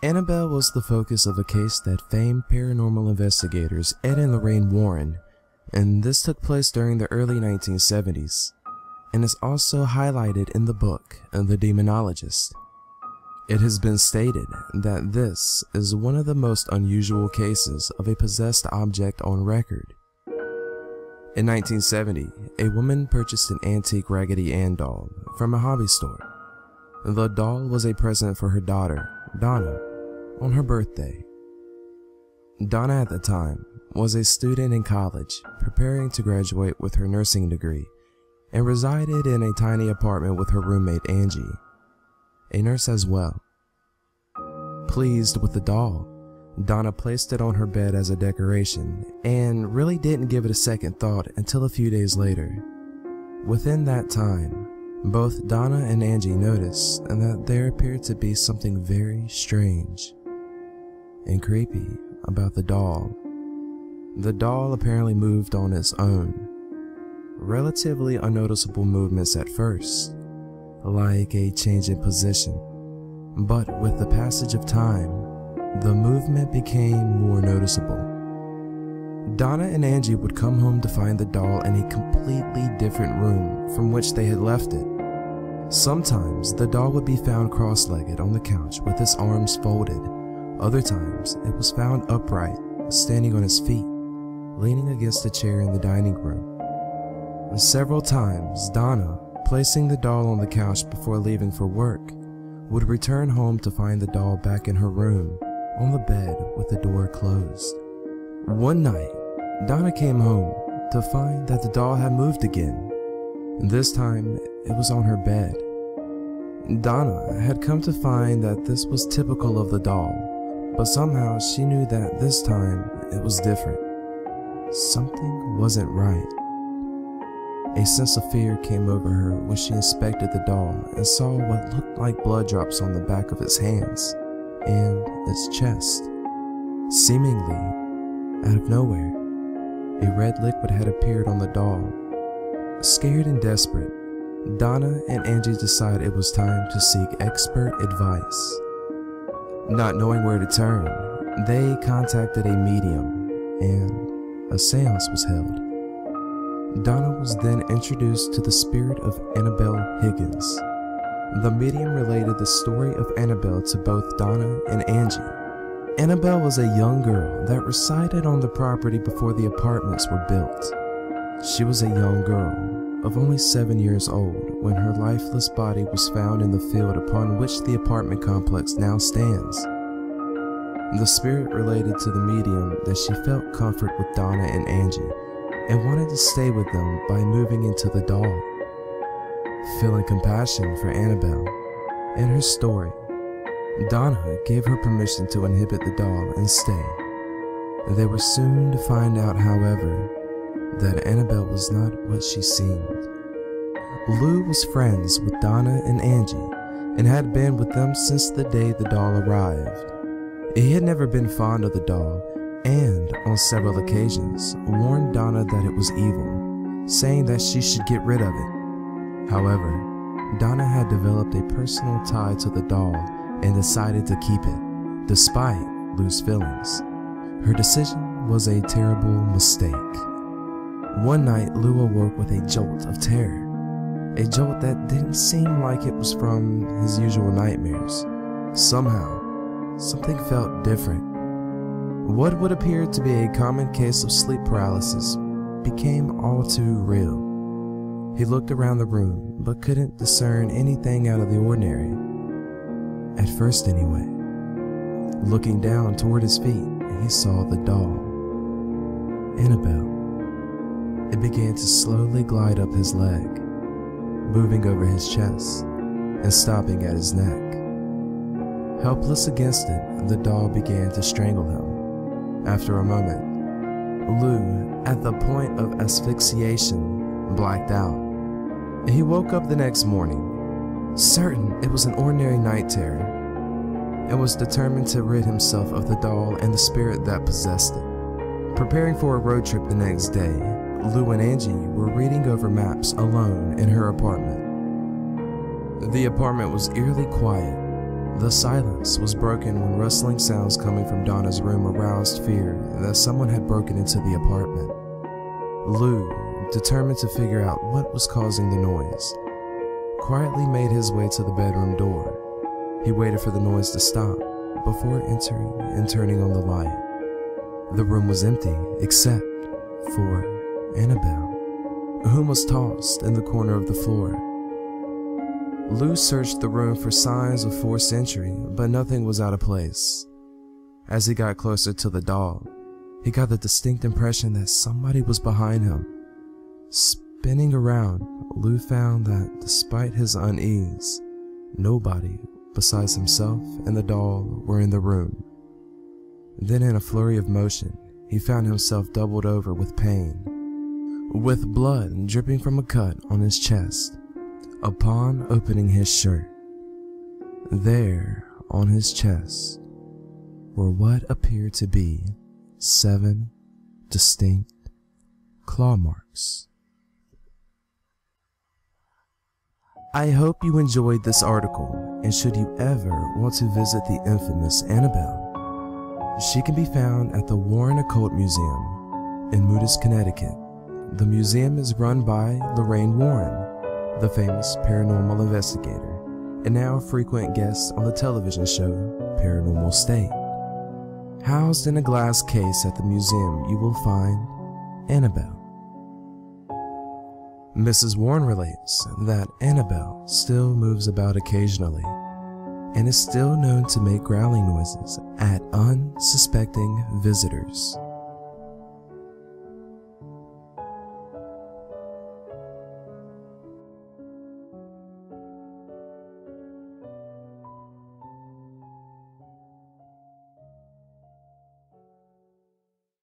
Annabelle was the focus of a case that famed paranormal investigators Ed and Lorraine Warren, and this took place during the early 1970s, and is also highlighted in the book The Demonologist. It has been stated that this is one of the most unusual cases of a possessed object on record. In 1970, a woman purchased an antique Raggedy Ann doll from a hobby store. The doll was a present for her daughter, Donna, on her birthday. Donna at the time was a student in college preparing to graduate with her nursing degree and resided in a tiny apartment with her roommate Angie, a nurse as well. Pleased with the doll, Donna placed it on her bed as a decoration and really didn't give it a second thought until a few days later. Within that time, both Donna and Angie noticed that there appeared to be something very strange and creepy about the doll. The doll apparently moved on its own, relatively unnoticeable movements at first, like a change in position, but with the passage of time, the movement became more noticeable. Donna and Angie would come home to find the doll in a completely different room from which they had left it. Sometimes the doll would be found cross-legged on the couch with its arms folded. Other times it was found upright, standing on its feet, leaning against a chair in the dining room. Several times, Donna, placing the doll on the couch before leaving for work, would return home to find the doll back in her room, on the bed with the door closed. One night, Donna came home to find that the doll had moved again. This time, it was on her bed. Donna had come to find that this was typical of the doll, but somehow she knew that this time it was different. Something wasn't right. A sense of fear came over her when she inspected the doll and saw what looked like blood drops on the back of its hands and its chest. Seemingly out of nowhere, a red liquid had appeared on the doll. Scared and desperate, Donna and Angie decided it was time to seek expert advice. Not knowing where to turn, they contacted a medium and a seance was held. Donna was then introduced to the spirit of Annabelle Higgins. The medium related the story of Annabelle to both Donna and Angie. Annabelle was a young girl that resided on the property before the apartments were built. She was a young girl of only 7 years old when her lifeless body was found in the field upon which the apartment complex now stands. The spirit related to the medium that she felt comfort with Donna and Angie and wanted to stay with them by moving into the doll. Feeling compassion for Annabelle and her story, Donna gave her permission to inhabit the doll and stay. They were soon to find out, however, that Annabelle was not what she seemed. Lou was friends with Donna and Angie and had been with them since the day the doll arrived. He had never been fond of the doll and, on several occasions, warned Donna that it was evil, saying that she should get rid of it. However, Donna had developed a personal tie to the doll and decided to keep it, despite Lou's feelings. Her decision was a terrible mistake. One night, Lou awoke with a jolt of terror, a jolt that didn't seem like it was from his usual nightmares. Somehow, something felt different. What would appear to be a common case of sleep paralysis became all too real. He looked around the room, but couldn't discern anything out of the ordinary. At first anyway. Looking down toward his feet, he saw the doll, Annabelle. It began to slowly glide up his leg, moving over his chest and stopping at his neck. Helpless against it, the doll began to strangle him. After a moment, Lou, at the point of asphyxiation, blacked out. He woke up the next morning, certain it was an ordinary night terror, and was determined to rid himself of the doll and the spirit that possessed it. Preparing for a road trip the next day, Lou and Angie were reading over maps alone in her apartment. The apartment was eerily quiet. The silence was broken when rustling sounds coming from Donna's room aroused fear that someone had broken into the apartment. Lou, determined to figure out what was causing the noise, quietly made his way to the bedroom door. He waited for the noise to stop before entering and turning on the light. The room was empty except for Annabelle, whom was tossed in the corner of the floor. Lou searched the room for signs of forced entry, but nothing was out of place. As he got closer to the doll, he got the distinct impression that somebody was behind him. Spinning around, Lou found that despite his unease, nobody besides himself and the doll were in the room. Then in a flurry of motion, he found himself doubled over with pain, with blood dripping from a cut on his chest. Upon opening his shirt, there on his chest were what appeared to be 7 distinct claw marks. I hope you enjoyed this article, and should you ever want to visit the infamous Annabelle, she can be found at the Warren Occult Museum in Moodus, Connecticut. The museum is run by Lorraine Warren, the famous paranormal investigator, and now a frequent guest on the television show Paranormal State. Housed in a glass case at the museum, you will find Annabelle. Mrs. Warren relates that Annabelle still moves about occasionally and is still known to make growling noises at unsuspecting visitors.